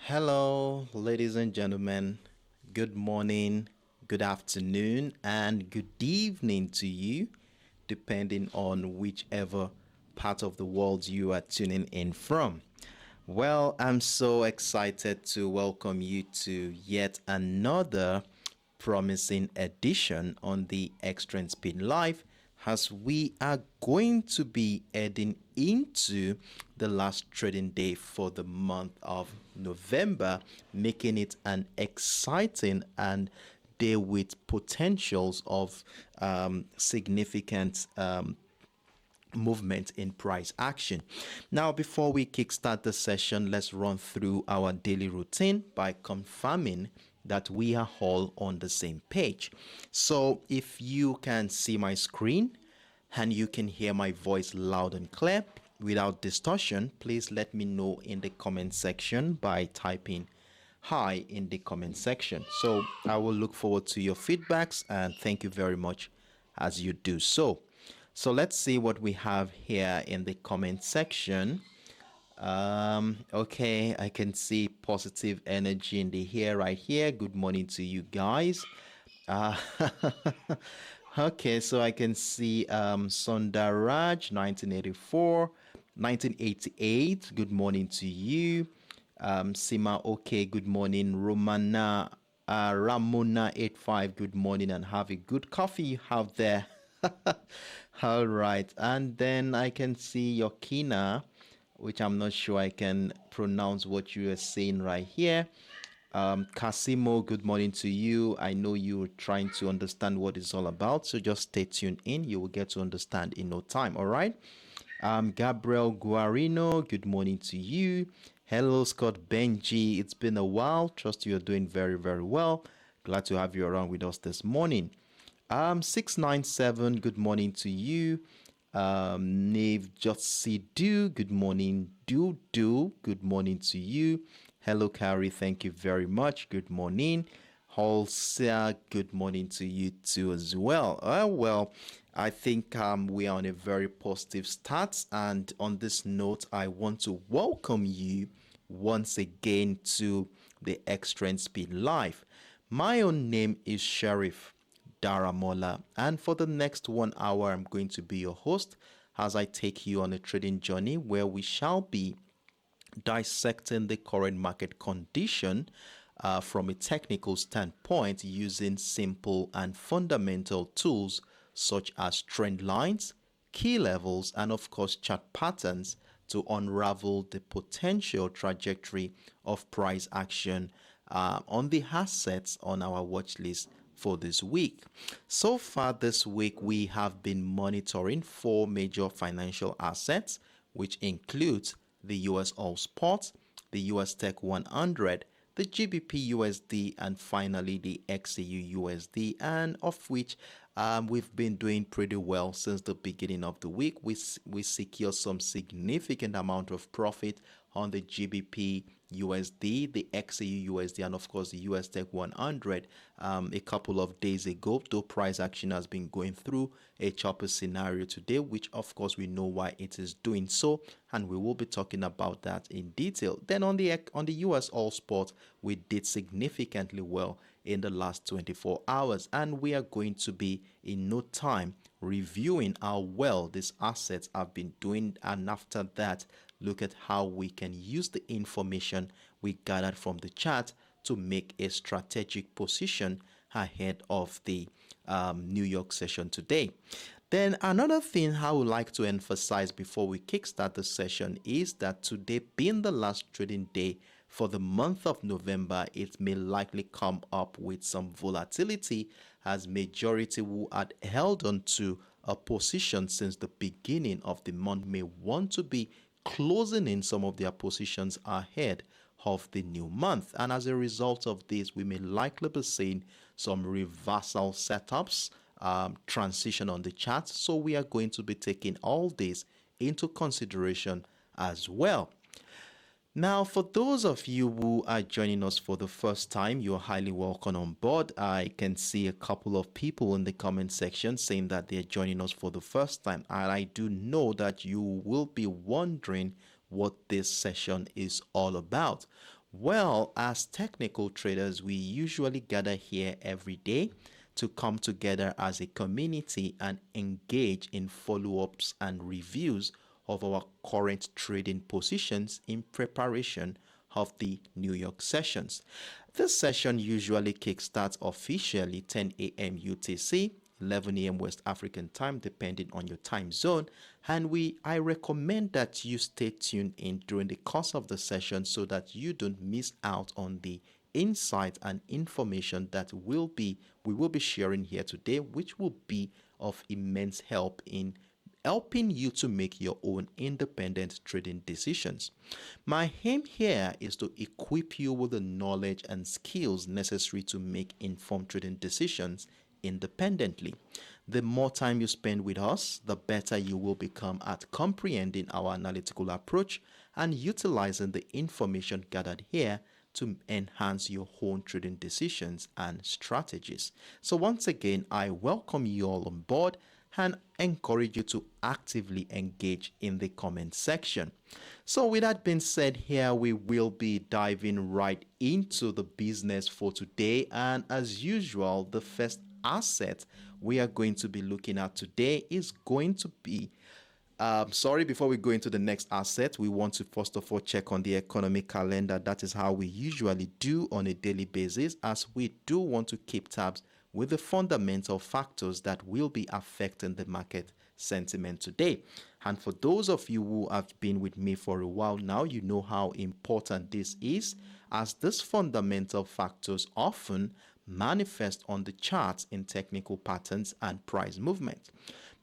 Hello, ladies and gentlemen. Good morning, good afternoon, and good evening to you, depending on whichever part of the world you are tuning in from. Well, I'm so excited to welcome you to yet another promising edition on the Extreme Speed Live as we are going to be heading into the last trading day for the month of November, making it an exciting and day with potentials of significant movement in price action. Now, before we kickstart the session, let's run through our daily routine by confirming that we are all on the same page. So, if you can see my screen and you can hear my voice loud and clear without distortion, please let me know in the comment section by typing hi in the comment section. So, I will look forward to your feedbacks and thank you very much as you do so. So let's see what we have here in the comment section. Okay, I can see positive energy in the here right here. Good morning to you guys. Uh, okay, so I can see Sundaraj 1984, 1988. Good morning to you. Sima, okay, good morning. Romana Ramona 85, good morning and have a good coffee you have there. All right, and then I can see Yokina, which I'm not sure I can pronounce what you are saying right here. Casimo, good morning to you. I know you're trying to understand what it's all about, so just stay tuned in. You will get to understand in no time, all right? Gabriel Guarino, good morning to you. Hello, Scott Benji. It's been a while. Trust you're doing very, very well. Glad to have you around with us this morning. 697, good morning to you. Nave do, good morning. Do, good morning to you. Hello, Carrie, thank you very much. Good morning. Holsia, good morning to you too as well. Well, I think we are on a very positive start. And on this note, I want to welcome you once again to the Extreme Speed Live. My own name is Sheriff Daramola, and for the next 1 hour, I'm going to be your host as I take you on a trading journey where we shall be dissecting the current market condition from a technical standpoint using simple and fundamental tools such as trend lines, key levels, and of course chart patterns to unravel the potential trajectory of price action on the assets on our watch list for this week. So far this week, we have been monitoring four major financial assets, which includes the US All Spot, the USTech100, the GBPUSD, and finally the XAUUSD, and of which we've been doing pretty well since the beginning of the week. We secure some significant amount of profit on the GBP USD, the XAU USD, and of course the US Tech 100 a couple of days ago, though price action has been going through a chopper scenario today, which of course we know why it is doing so, and we will be talking about that in detail. Then on the US All Spot, we did significantly well in the last 24 hours, and we are going to be in no time reviewing how well these assets have been doing, and after that look at how we can use the information we gathered from the chart to make a strategic position ahead of the New York session today. Then another thing I would like to emphasize before we kickstart the session is that today being the last trading day for the month of November, it may likely come up with some volatility as majority who had held on to a position since the beginning of the month may want to be closing in some of their positions ahead of the new month. And as a result of this, we may likely be seeing some reversal setups, transition on the chart. So we are going to be taking all this into consideration as well. Now, for those of you who are joining us for the first time, you're highly welcome on board. I can see a couple of people in the comment section saying that they're joining us for the first time. And I do know that you will be wondering what this session is all about. Well, as technical traders, we usually gather here every day to come together as a community and engage in follow-ups and reviews of our current trading positions in preparation of the New York sessions. This session usually kickstarts officially 10 a.m. UTC, 11 a.m. West African time, depending on your time zone. And I recommend that you stay tuned in during the course of the session so that you don't miss out on the insight and information that we will be sharing here today, which will be of immense help in helping you to make your own independent trading decisions. My aim here is to equip you with the knowledge and skills necessary to make informed trading decisions independently. The more time you spend with us, the better you will become at comprehending our analytical approach and utilizing the information gathered here to enhance your own trading decisions and strategies. So once again, I welcome you all on board and encourage you to actively engage in the comment section. So with that being said, here we will be diving right into the business for today. And as usual, the first asset we are going to be looking at today is going to be before we go into the next asset, we want to first of all check on the economic calendar. That is how we usually do on a daily basis, as we do want to keep tabs with the fundamental factors that will be affecting the market sentiment today. And for those of you who have been with me for a while now, you know how important this is, as these fundamental factors often manifest on the charts in technical patterns and price movement.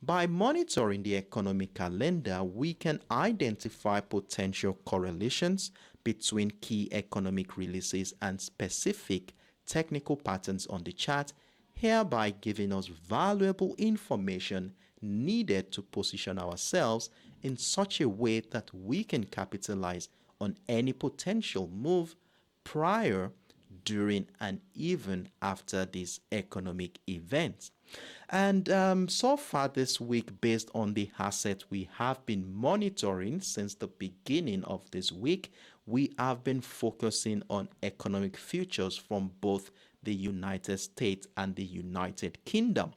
By monitoring the economic calendar, we can identify potential correlations between key economic releases and specific technical patterns on the chart, hereby giving us valuable information needed to position ourselves in such a way that we can capitalize on any potential move prior, during, and even after these economic events. And so far this week, based on the asset we have been monitoring since the beginning of this week, we have been focusing on economic futures from both the United States and the United Kingdom.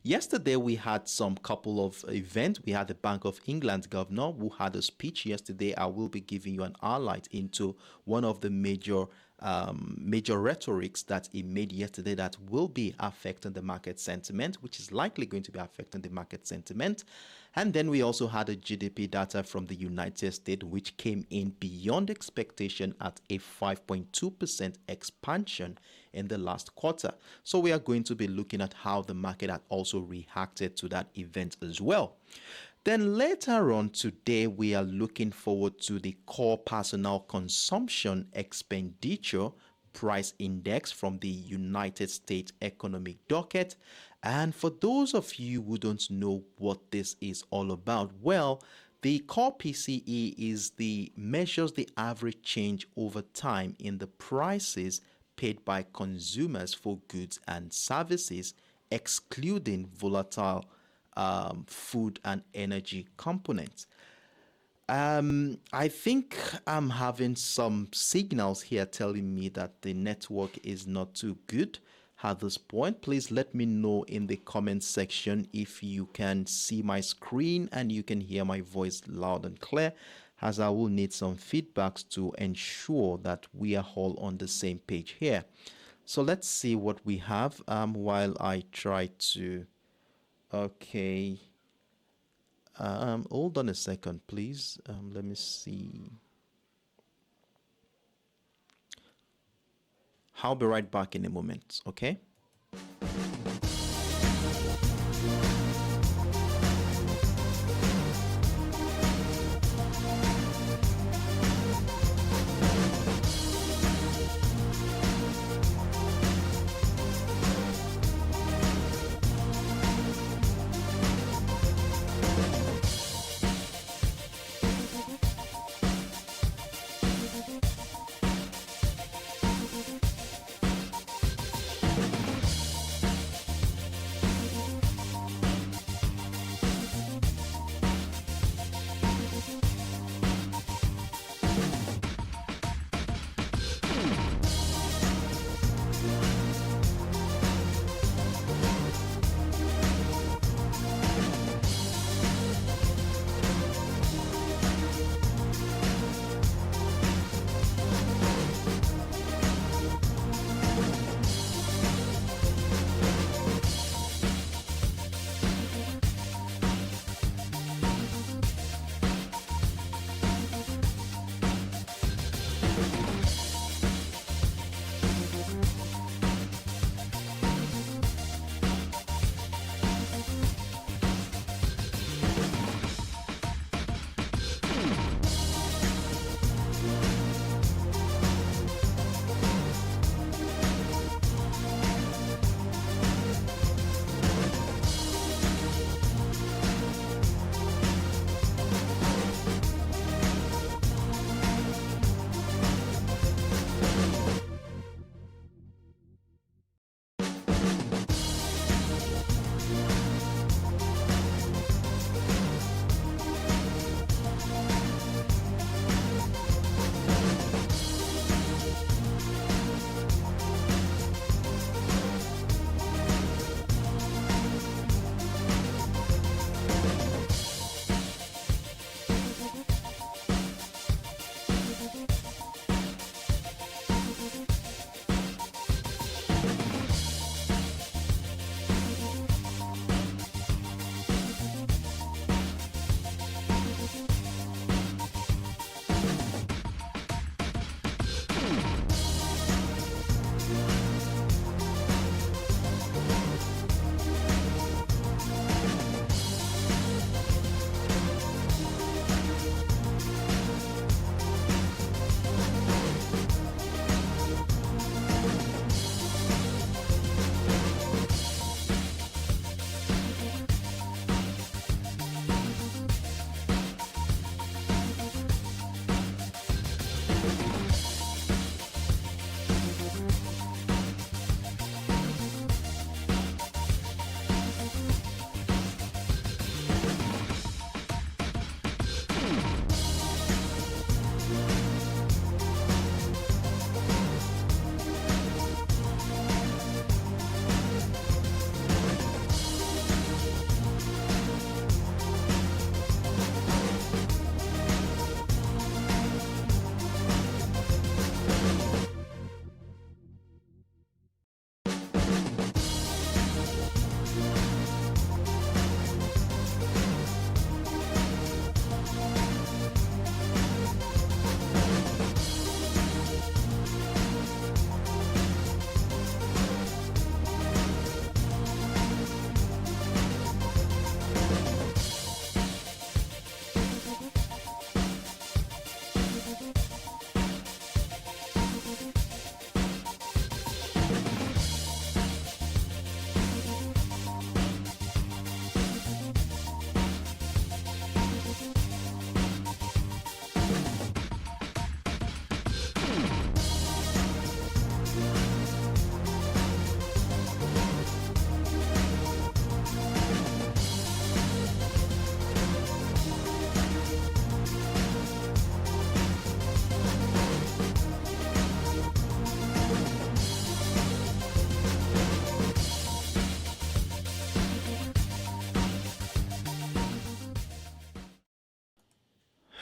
Yesterday, we had some couple of events. We had the Bank of England governor who had a speech yesterday. I will be giving you an highlight into one of the major rhetorics that he made yesterday that will be affecting the market sentiment, which is likely going to be affecting the market sentiment. And then we also had a GDP data from the United States, which came in beyond expectation at a 5.2% expansion in the last quarter. So we are going to be looking at how the market had also reacted to that event as well. Then later on today, we are looking forward to the core personal consumption expenditure price index from the United States economic docket. And for those of you who don't know what this is all about, well, the core PCE measures the average change over time in the prices paid by consumers for goods and services, excluding volatile food and energy components. I think I'm having some signals here telling me that the network is not too good at this point. Please let me know in the comment section if you can see my screen and you can hear my voice loud and clear, as I will need some feedbacks to ensure that we are all on the same page here. So let's see what we have while I try to... Okay. Hold on a second, please. Let me see. I'll be right back in a moment, okay?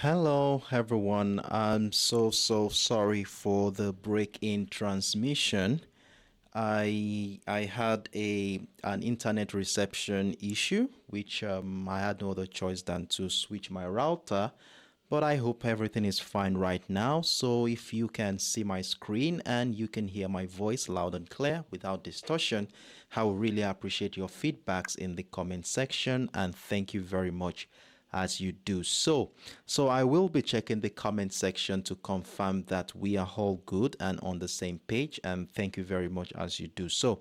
Hello, everyone. I'm so sorry for the break in transmission. I had an internet reception issue, which I had no other choice than to switch my router. But I hope everything is fine right now. So if you can see my screen and you can hear my voice loud and clear without distortion, I will really appreciate your feedbacks in the comment section, and thank you very much as you do so. So I will be checking the comment section to confirm that we are all good and on the same page, and thank you very much as you do so.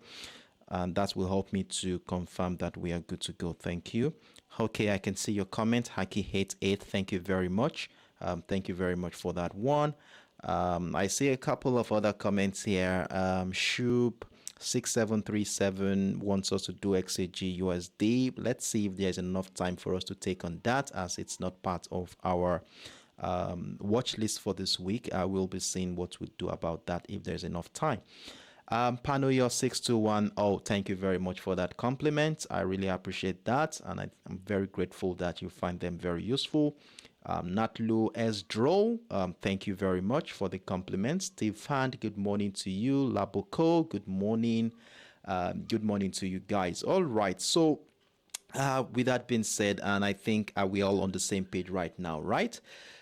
And that will help me to confirm that we are good to go. Thank you. Okay, I can see your comment. Haki88, thank you very much. Thank you very much for that one. I see a couple of other comments here. Shub 6737 wants us to do XAUUSD. Let's see if there's enough time for us to take on that, as it's not part of our watch list for this week. I will be seeing what we do about that if there's enough time. Panoyo 621, oh, thank you very much for that compliment. I really appreciate that, and I'm very grateful that you find them very useful. Natlu Esdro, thank you very much for the compliment. Steve Hand, good morning to you. Laboko, good morning. Good morning to you guys. All right, so with that being said, and I think we're all on the same page right now, right?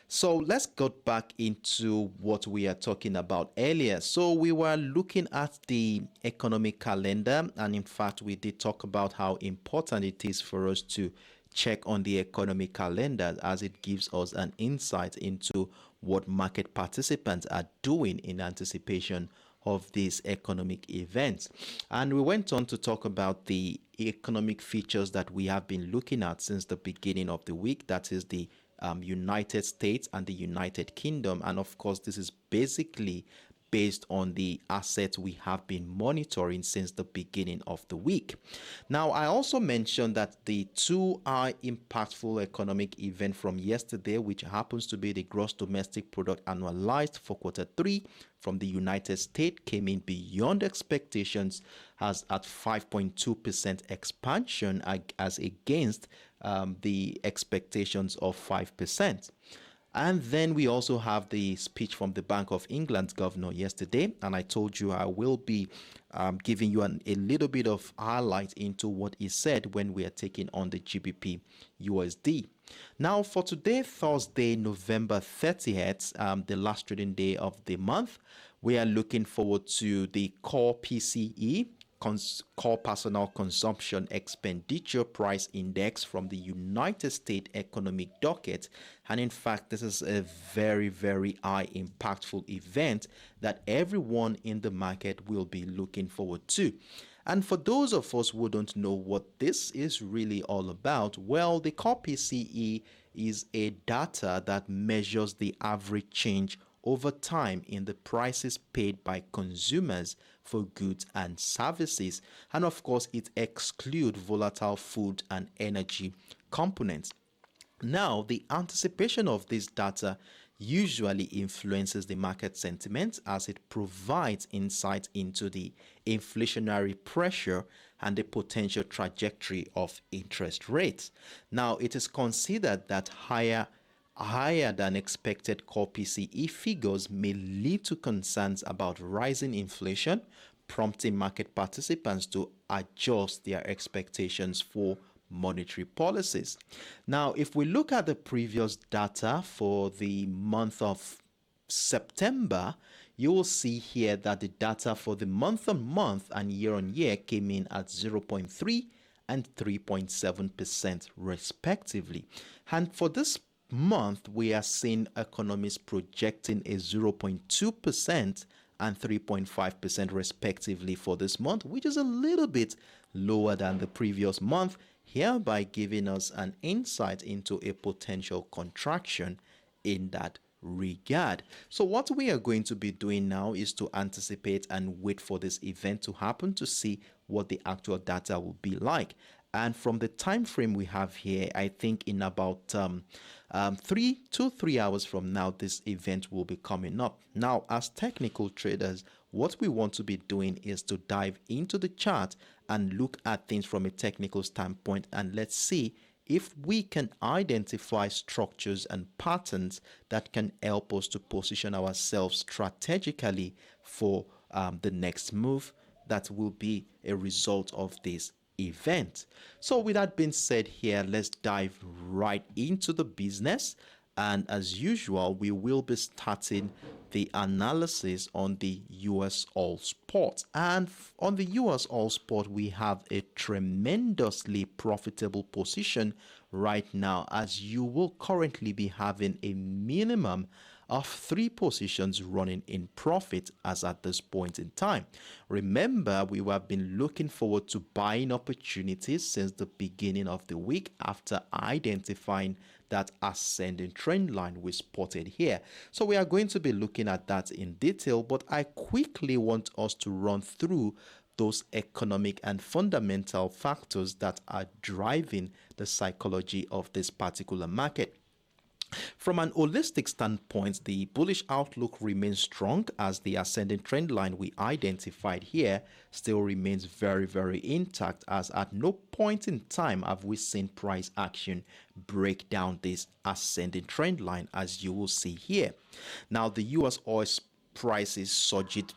So let's go back into what we are talking about earlier. So we were looking at the economic calendar, and in fact, we did talk about how important it is for us to check on the economic calendar, as it gives us an insight into what market participants are doing in anticipation of these economic events. And we went on to talk about the economic features that we have been looking at since the beginning of the week. That is the United States and the United Kingdom. And of course, this is basically based on the assets we have been monitoring since the beginning of the week. Now, I also mentioned that the 2-hour impactful economic event from yesterday, which happens to be the gross domestic product annualized for Q3 from the United States, came in beyond expectations, as at 5.2% expansion as against the expectations of 5%. And then we also have the speech from the Bank of England's governor yesterday. And I told you I will be giving you a little bit of highlight into what he said when we are taking on the GBP USD. Now, for today, Thursday, November 30th, the last trading day of the month, we are looking forward to the core PCE, core personal consumption expenditure price index from the United States economic docket. And in fact, this is a very high impactful event that everyone in the market will be looking forward to. And for those of us who don't know what this is really all about, well, the core PCE is a data that measures the average change over time in the prices paid by consumers for goods and services. And of course, it excludes volatile food and energy components. Now, the anticipation of this data usually influences the market sentiment, as it provides insight into the inflationary pressure and the potential trajectory of interest rates. Now, it is considered that higher than expected core PCE figures may lead to concerns about rising inflation, prompting market participants to adjust their expectations for monetary policies. Now, if we look at the previous data for the month of September, you will see here that the data for the month on month and year on year came in at 0.3 and 3.7% respectively. And for this month, we are seeing economists projecting a 0.2% and 3.5% respectively for this month, which is a little bit lower than the previous month, hereby giving us an insight into a potential contraction in that regard. So what we are going to be doing now is to anticipate and wait for this event to happen to see what the actual data will be like. And from the time frame we have here, I think in about 3 to 3 hours from now, this event will be coming up. Now, as technical traders, what we want to be doing is to dive into the chart and look at things from a technical standpoint, and let's see if we can identify structures and patterns that can help us to position ourselves strategically for the next move, that will be a result of this event. So with that being said here, let's dive right into the business. And as usual, we will be starting the analysis on the US All Spot. And on the US All Spot, we have a tremendously profitable position right now, as you will currently be having a minimum of 3 positions running in profit as at this point in time. Remember, we have been looking forward to buying opportunities since the beginning of the week after identifying that ascending trend line we spotted here. So we are going to be looking at that in detail, but I quickly want us to run through those economic and fundamental factors that are driving the psychology of this particular market. From an holistic standpoint, the bullish outlook remains strong as the ascending trend line we identified here still remains very, very intact, as at no point in time have we seen price action break down this ascending trend line, as you will see here. Now, the US oil prices surged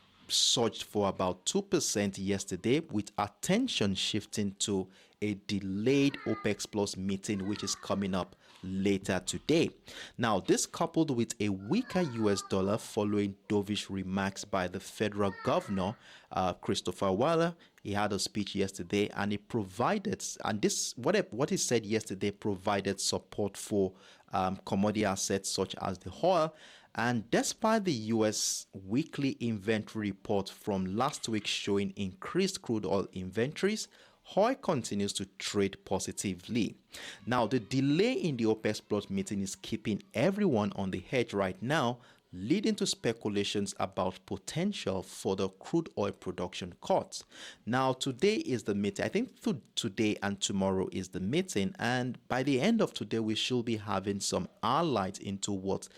for about 2% yesterday, with attention shifting to a delayed OPEC Plus meeting which is coming up later today. Now, this coupled with a weaker US dollar following dovish remarks by the federal governor, Christopher Waller. He had a speech yesterday, and he provided, and this what he said yesterday provided support for commodity assets such as the oil. And despite the U.S. weekly inventory report from last week showing increased crude oil inventories, oil continues to trade positively. Now, the delay in the OPEC Plus meeting is keeping everyone on the edge right now, leading to speculations about potential for the crude oil production cuts. Now, today is the meeting. I think today and tomorrow is the meeting, and by the end of today, we should be having some light into what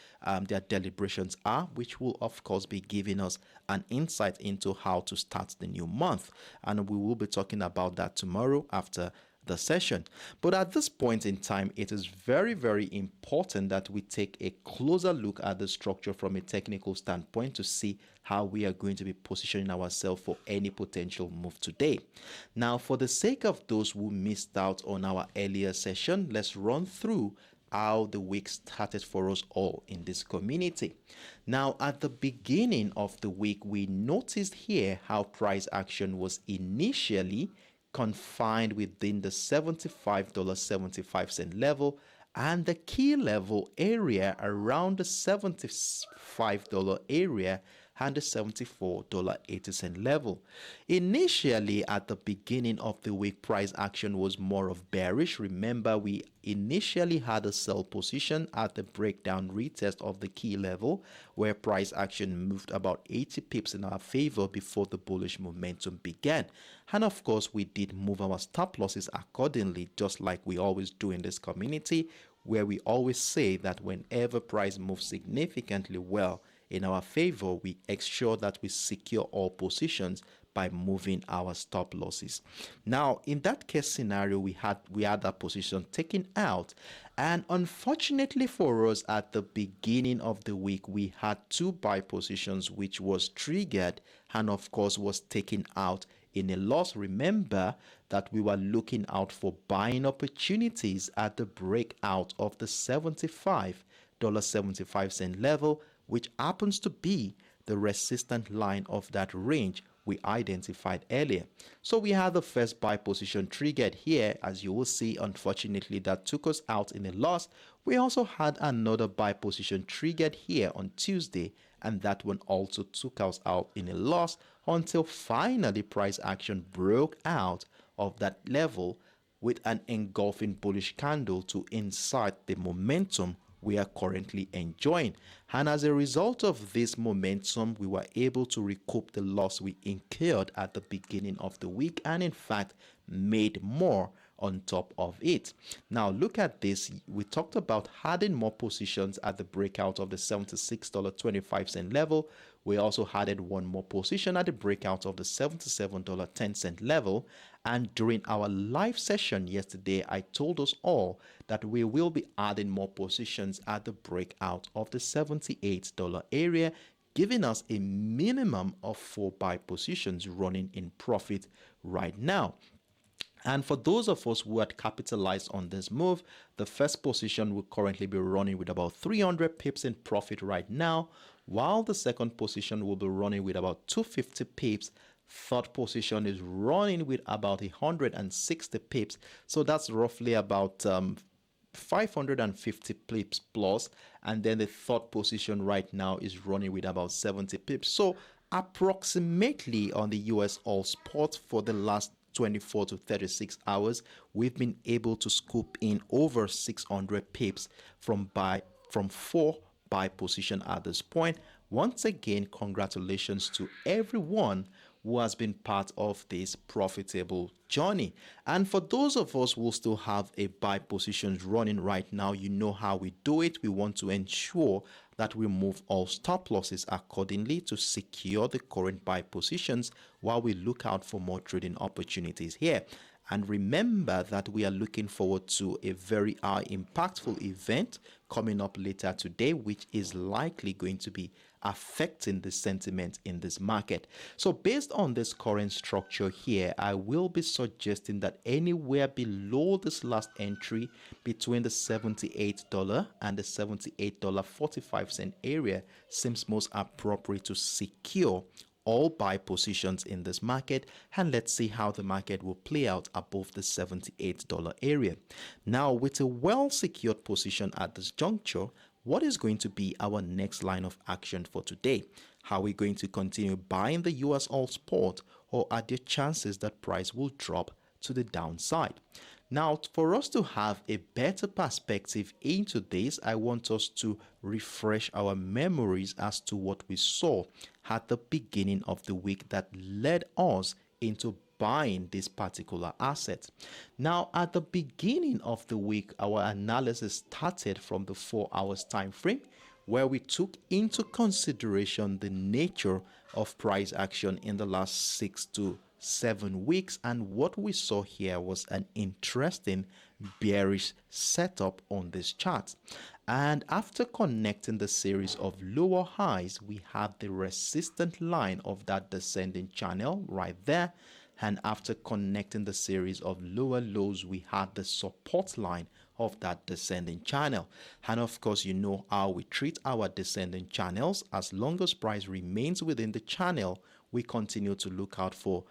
their deliberations are, which will, of course, be giving us an insight into how to start the new month. And we will be talking about that tomorrow after the session. But at this point in time, it is very, very important that we take a closer look at the structure from a technical standpoint to see how we are going to be positioning ourselves for any potential move today. Now, for the sake of those who missed out on our earlier session, let's run through how the week started for us all in this community. Now, at the beginning of the week, we noticed here how price action was initially confined within the $75.75 level and the key level area around the $75 area and the $74.80 level. Initially, at the beginning of the week, price action was more of bearish. Remember, we initially had a sell position at the breakdown retest of the key level, where price action moved about 80 pips in our favor before the bullish momentum began. And of course, we did move our stop losses accordingly, just like we always do in this community, where we always say that whenever price moves significantly well in our favor, we ensure that we secure all positions by moving our stop losses. Now, in that case scenario, we had that position taken out, and unfortunately for us, at the beginning of the week, we had 2 buy positions, which was triggered and of course was taken out in a loss. Remember that we were looking out for buying opportunities at the breakout of the $75.75 level, which happens to be the resistant line of that range we identified earlier. So we had the first buy position triggered here, as you will see. Unfortunately, that took us out in a loss. We also had another buy position triggered here on Tuesday, and that one also took us out in a loss until finally price action broke out of that level with an engulfing bullish candle to incite the momentum we are currently enjoying. And as a result of this momentum, we were able to recoup the loss we incurred at the beginning of the week, and in fact made more on top of it. Now look at this. We talked about adding more positions at the breakout of the $76.25 level. We also added one more position at the breakout of the $77.10 level. And during our live session yesterday, I told us all that we will be adding more positions at the breakout of the $78 area, giving us a minimum of 4 buy positions running in profit right now. And for those of us who had capitalized on this move, the first position will currently be running with about 300 pips in profit right now, while the second position will be running with about 250 pips. Third position is running with about 160 pips. So that's roughly about 550 pips plus. And then the third position right now is running with about 70 pips. So approximately on the US All Spot for the last 24 to 36 hours, we've been able to scoop in over 600 pips from 4 buy position at this point. Once again, congratulations to everyone who has been part of this profitable journey. And for those of us who still have a buy positions running right now, you know how we do it. We want to ensure that we move all stop losses accordingly to secure the current buy positions while we look out for more trading opportunities here. And remember that we are looking forward to a very impactful event coming up later today, which is likely going to be affecting the sentiment in this market. So based on this current structure here, I will be suggesting that anywhere below this last entry between the $78 and the $78.45 area seems most appropriate to secure all buy positions in this market, and let's see how the market will play out above the $78 area. Now, with a well secured position at this juncture, what is going to be our next line of action for today? Are we going to continue buying the US All Spot, or are there chances that price will drop to the downside? Now, for us to have a better perspective into this, I want us to refresh our memories as to what we saw at the beginning of the week that led us into buying this particular asset. Now, at the beginning of the week, our analysis started from the 4 hours time frame, where we took into consideration the nature of price action in the last 6 to 7 weeks, and what we saw here was an interesting bearish setup on this chart. And after connecting the series of lower highs, we have the resistant line of that descending channel right there, and after connecting the series of lower lows, we had the support line of that descending channel. And of course, you know how we treat our descending channels. As long as price remains within the channel, we continue to look out for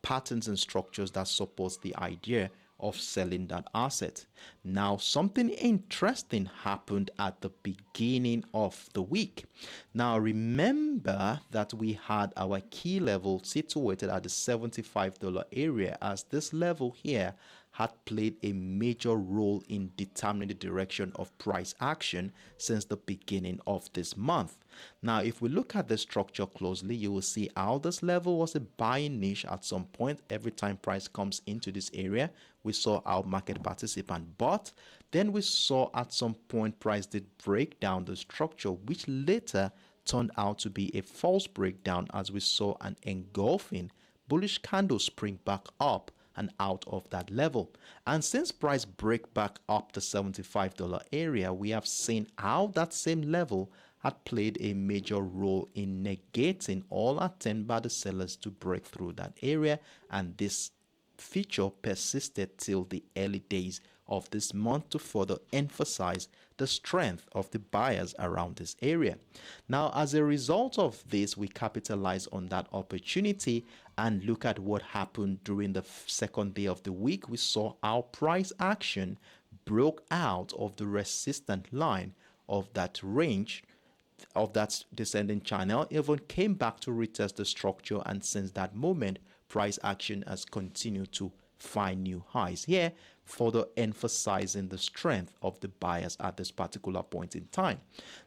patterns and structures that supports the idea of selling that asset. Now, something interesting happened at the beginning of the week. Now, remember that we had our key level situated at the $75 area, as this level here had played a major role in determining the direction of price action since the beginning of this month. Now, if we look at the structure closely, you will see how this level was a buying niche at some point. Every time price comes into this area, we saw our market participant bought. Then we saw at some point price did break down the structure, which later turned out to be a false breakdown, as we saw an engulfing bullish candle spring back up and out of that level. And since price break back up the $75 area, we have seen how that same level had played a major role in negating all attempt by the sellers to break through that area, and this feature persisted till the early days of this month to further emphasize the strength of the buyers around this area. Now, as a result of this, we capitalize on that opportunity and look at what happened during the second day of the week. We saw our price action broke out of the resistant line of that range of that descending channel, even came back to retest the structure, and since that moment price action has continued to find new highs here, further emphasizing the strength of the buyers at this particular point in time.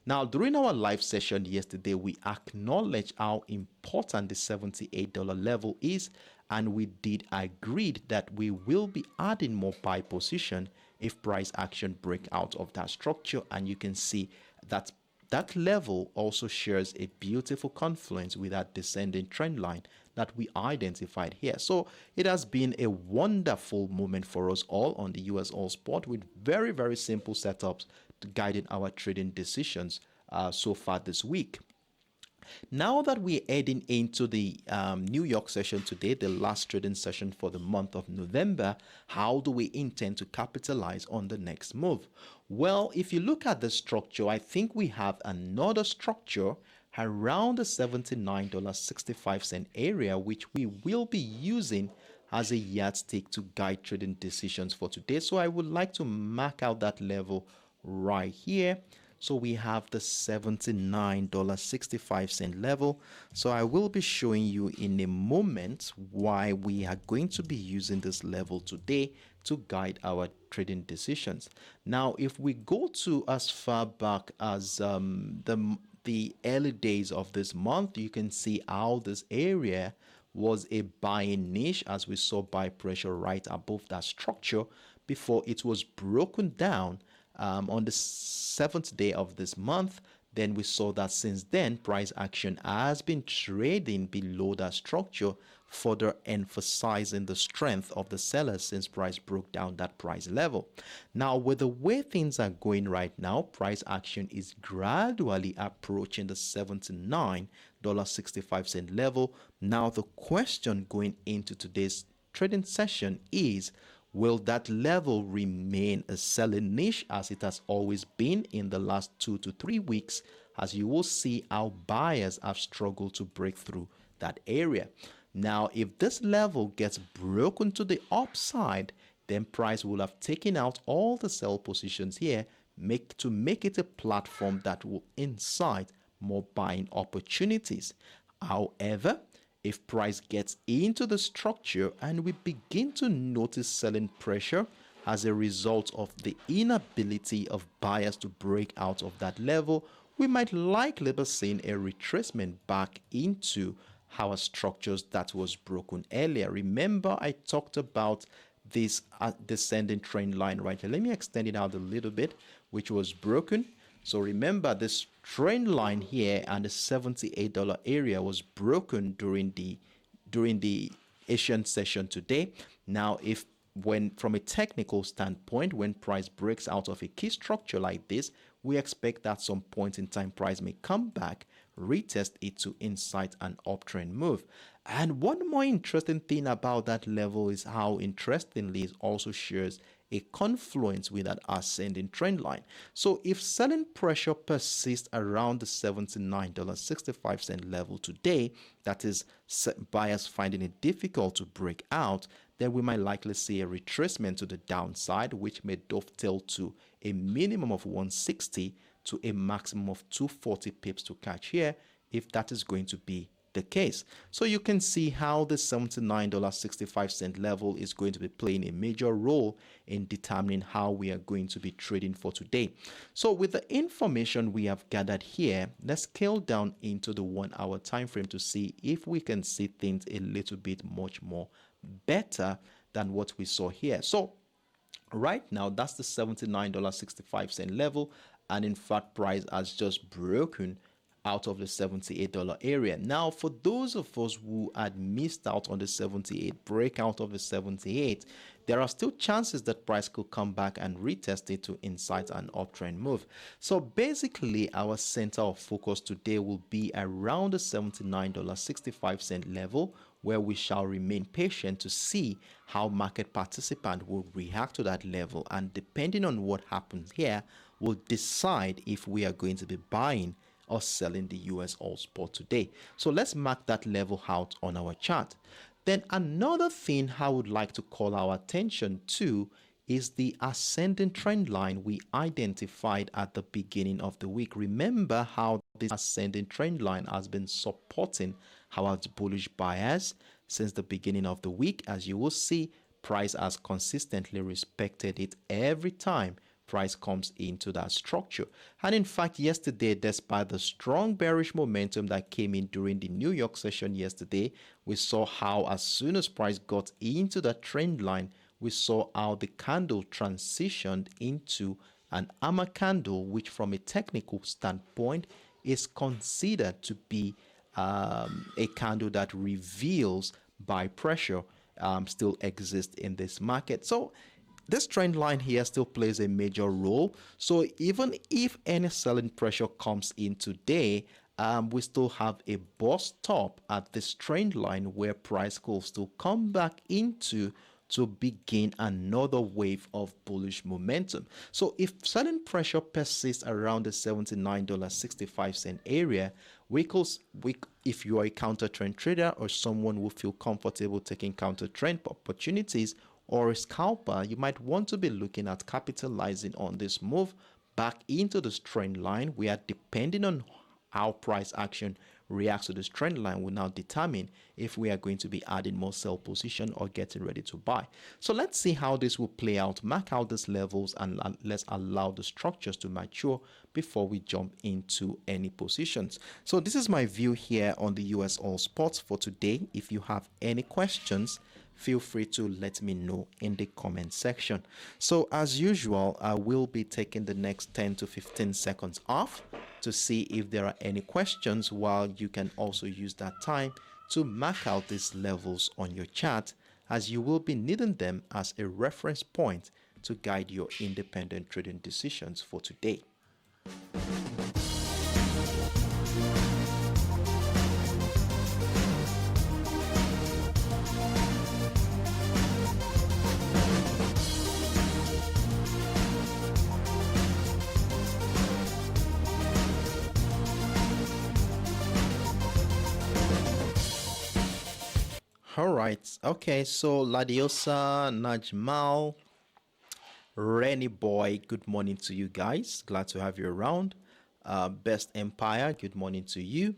Now, during our live session yesterday, we acknowledged how important the $78 level is, and we did agree that we will be adding more buy position if price action break out of that structure. And you can see that that level also shares a beautiful confluence with that descending trend line that we identified here. So it has been a wonderful moment for us all on the US All Spot with very, very simple setups to guiding our trading decisions so far this week. Now that we're heading into the New York session today, the last trading session for the month of November, how do we intend to capitalize on the next move? Well, if you look at the structure, I think we have another structure around the $79.65 area, which we will be using as a yardstick to guide trading decisions for today. So I would like to mark out that level right here. So we have the $79.65 level. So I will be showing you in a moment why we are going to be using this level today to guide our trading decisions. Now, if we go to as far back as the early days of this month, you can see how this area was a buying niche, as we saw buy pressure right above that structure before it was broken down on the 7th day of this month. Then we saw that since then price action has been trading below that structure, further emphasizing the strength of the sellers since price broke down that price level. Now, with the way things are going right now, price action is gradually approaching the $79.65 level. Now, the question going into today's trading session is, will that level remain a selling niche as it has always been in the last 2 to 3 weeks, as you will see how buyers have struggled to break through that area? Now, if this level gets broken to the upside, then price will have taken out all the sell positions here to make it a platform that will incite more buying opportunities. However, if price gets into the structure and we begin to notice selling pressure as a result of the inability of buyers to break out of that level, we might likely be seeing a retracement back into our structures that was broken earlier. Remember, I talked about this descending trend line right here. Let me extend it out a little bit, which was broken. So remember, this trend line here and the $78 area was broken during the Asian session today. Now, when from a technical standpoint, when price breaks out of a key structure like this, we expect that some point in time price may come back, retest it to incite an uptrend move. And one more interesting thing about that level is how interestingly it also shares a confluence with that ascending trend line. So if selling pressure persists around the $79.65 level today, that is buyers finding it difficult to break out, then we might likely see a retracement to the downside, which may dovetail to a minimum of 160 to a maximum of 240 pips to catch here, if that is going to be the case. So you can see how the $79.65 level is going to be playing a major role in determining how we are going to be trading for today. So with the information we have gathered here, let's scale down into the 1 hour time frame to see if we can see things a little bit much more better than what we saw here. So right now, that's the $79.65 level, and in fact price has just broken out of the $78 area. Now, for those of us who had missed out on the 78 breakout of the 78, there are still chances that price could come back and retest it to incite an uptrend move. So basically, our center of focus today will be around the $79.65 level, where we shall remain patient to see how market participants will react to that level, and depending on what happens here, we'll decide if we are going to be buying or selling the US All Spot today. So let's mark that level out on our chart. Then another thing I would like to call our attention to is the ascending trend line we identified at the beginning of the week. Remember how this ascending trend line has been supporting our bullish buyers since the beginning of the week. As you will see, price has consistently respected it every time price comes into that structure. And in fact, yesterday, despite the strong bearish momentum that came in during the New York session yesterday, we saw how as soon as price got into the trend line, we saw how the candle transitioned into an hammer candle, which from a technical standpoint is considered to be a candle that reveals buy pressure still exists in this market. So this trend line here still plays a major role. So even if any selling pressure comes in today, we still have a bust stop at this trend line where price could still come back into to begin another wave of bullish momentum. So if selling pressure persists around the $79.65 area, if you are a counter trend trader or someone who feel comfortable taking counter trend opportunities, or a scalper, you might want to be looking at capitalizing on this move back into this trend line, where depending on how price action reacts to this trend line will now determine if we are going to be adding more sell position or getting ready to buy. So let's see how this will play out. Mark out these levels and let's allow the structures to mature before we jump into any positions. So this is my view here on the US All Spots for today. If you have any questions, feel free to let me know in the comment section. So as usual, I will be taking the next 10 to 15 seconds off to see if there are any questions, while you can also use that time to mark out these levels on your chart, as you will be needing them as a reference point to guide your independent trading decisions for today. All right. Okay. So Ladiosa, Najmal, Rennie Boy, good morning to you guys. Glad to have you around. Best Empire, good morning to you.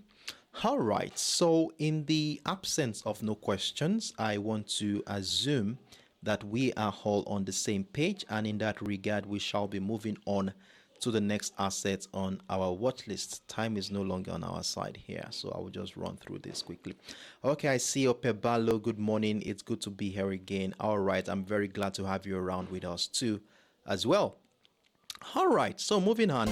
All right. So in the absence of no questions, I want to assume that we are all on the same page. And in that regard, we shall be moving on to the next asset on our watch list. Time is no longer on our side here, so I will just run through this quickly. Okay, I see Opebalo. Good morning. It's good to be here again. All right, I'm very glad to have you around with us too as well. All right, so moving on.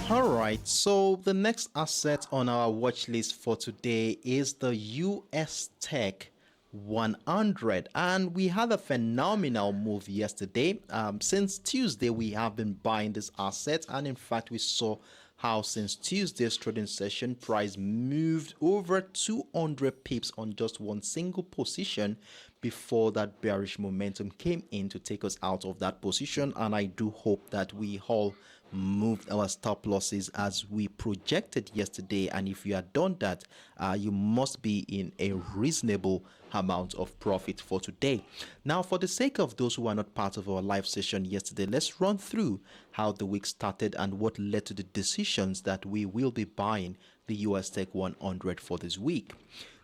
All right, so the next asset on our watch list for today is the USTech100, and we had a phenomenal move yesterday. Since Tuesday, we have been buying this asset, and in fact, we saw how since Tuesday's trading session, price moved over 200 pips on just one single position before that bearish momentum came in to take us out of that position. And I do hope that we all moved our stop losses as we projected yesterday, and if you had done that, you must be in a reasonable amount of profit for today. Now, for the sake of those who are not part of our live session yesterday, let's run through how the week started and what led to the decisions that we will be buying the USTech100 for this week.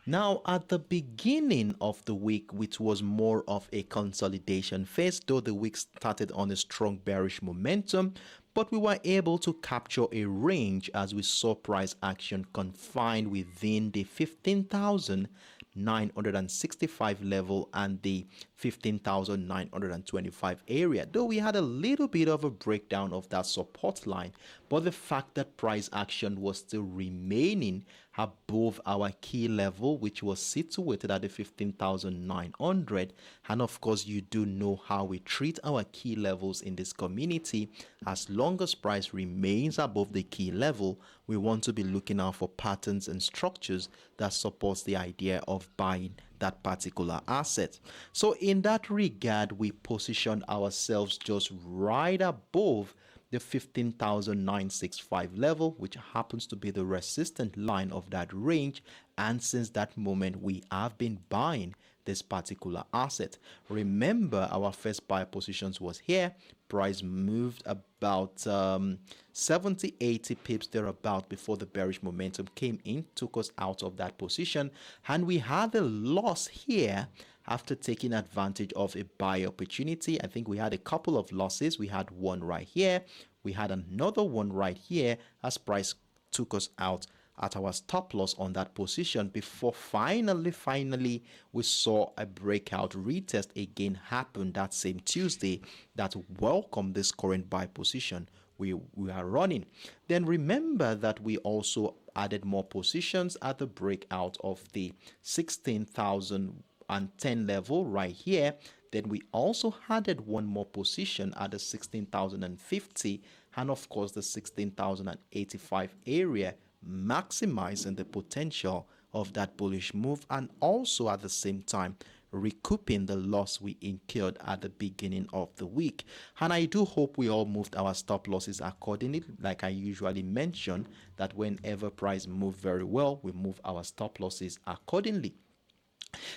Now, at the beginning of the week, which was more of a consolidation phase, though the week started on a strong bearish momentum, but we were able to capture a range as we saw price action confined within the 15,965 level and the 15,925 area, though we had a little bit of a breakdown of that support line. But the fact that price action was still remaining above our key level, which was situated at the 15,900, and of course you do know how we treat our key levels in this community. As long as price remains above the key level, we want to be looking out for patterns and structures that supports the idea of buying that particular asset. So in that regard, we position ourselves just right above the 15,965 level, which happens to be the resistant line of that range. And since that moment, we have been buying this particular asset. Remember, our first buy positions was here. Price moved about 70, 80 pips thereabout before the bearish momentum came in, took us out of that position. And we had a loss here after taking advantage of a buy opportunity. I think we had a couple of losses. We had one right here. We had another one right here as price took us out at our stop loss on that position before finally we saw a breakout retest again happen that same Tuesday that welcomed this current buy position we are running. Then remember that we also added more positions at the breakout of the 16,010 level right here. Then we also added one more position at the 16,050 and of course the 16,085 area, maximizing the potential of that bullish move and also at the same time recouping the loss we incurred at the beginning of the week. And I do hope we all moved our stop losses accordingly. Like I usually mention that whenever price move very well, we move our stop losses accordingly.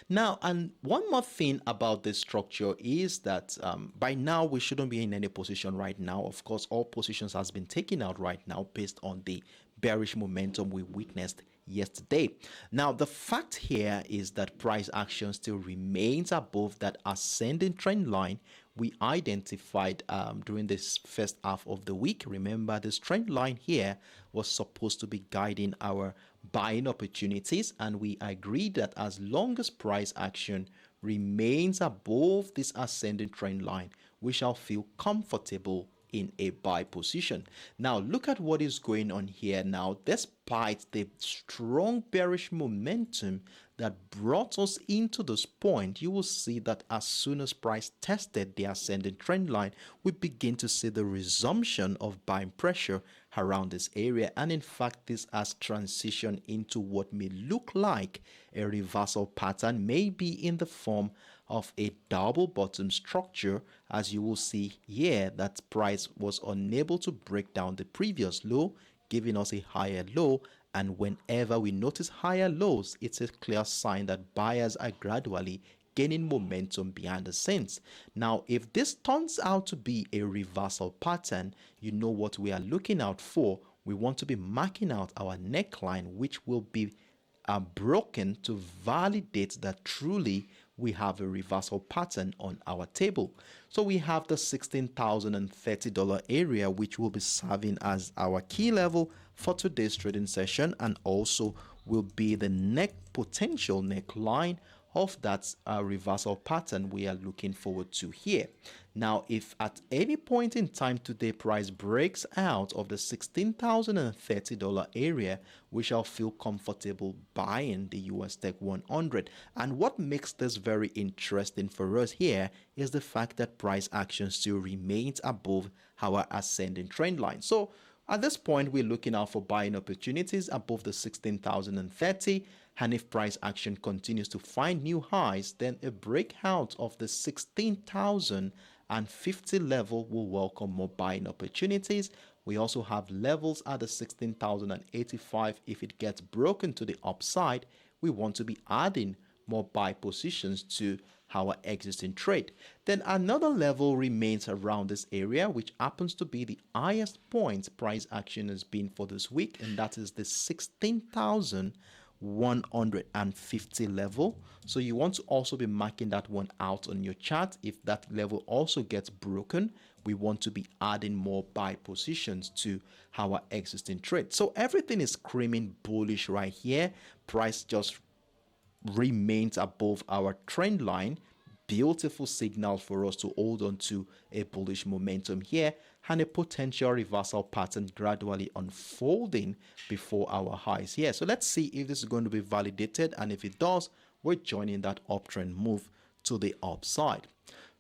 Now, and one more thing about this structure is that by now we shouldn't be in any position right now. Of course, all positions has been taken out right now based on the bearish momentum we witnessed yesterday. Now, the fact here is that price action still remains above that ascending trend line we identified during this first half of the week. Remember, this trend line here was supposed to be guiding our buying opportunities, and we agreed that as long as price action remains above this ascending trend line, we shall feel comfortable in a buy position. Now look at what is going on here now. Despite the strong bearish momentum that brought us into this point, you will see that as soon as price tested the ascending trend line, we begin to see the resumption of buying pressure around this area, and in fact this has transitioned into what may look like a reversal pattern, maybe in the form of a double bottom structure. As you will see here, that price was unable to break down the previous low, giving us a higher low. And whenever we notice higher lows, it's a clear sign that buyers are gradually gaining momentum behind the scenes. Now, if this turns out to be a reversal pattern, you know what we are looking out for. We want to be marking out our neckline, which will be broken to validate that truly we have a reversal pattern on our table. So we have the $16,030 area, which will be serving as our key level for today's trading session, and also will be the potential neckline of that reversal pattern we are looking forward to here. Now, if at any point in time today price breaks out of the $16,030 area, we shall feel comfortable buying the USTech100. And what makes this very interesting for us here is the fact that price action still remains above our ascending trend line. So at this point, we're looking out for buying opportunities above the 16,030, and if price action continues to find new highs, then a breakout of the 16,050 level will welcome more buying opportunities. We also have levels at the 16,085. If it gets broken to the upside, we want to be adding more buy positions to our existing trade. Then another level remains around this area, which happens to be the highest point price action has been for this week, and that is the 16,150 level. So you want to also be marking that one out on your chart. If that level also gets broken, we want to be adding more buy positions to our existing trade. So everything is screaming bullish right here. Price just remains above our trend line. Beautiful signal for us to hold on to a bullish momentum here, and a potential reversal pattern gradually unfolding before our highs here. So let's see if this is going to be validated, and if it does, we're joining that uptrend move to the upside.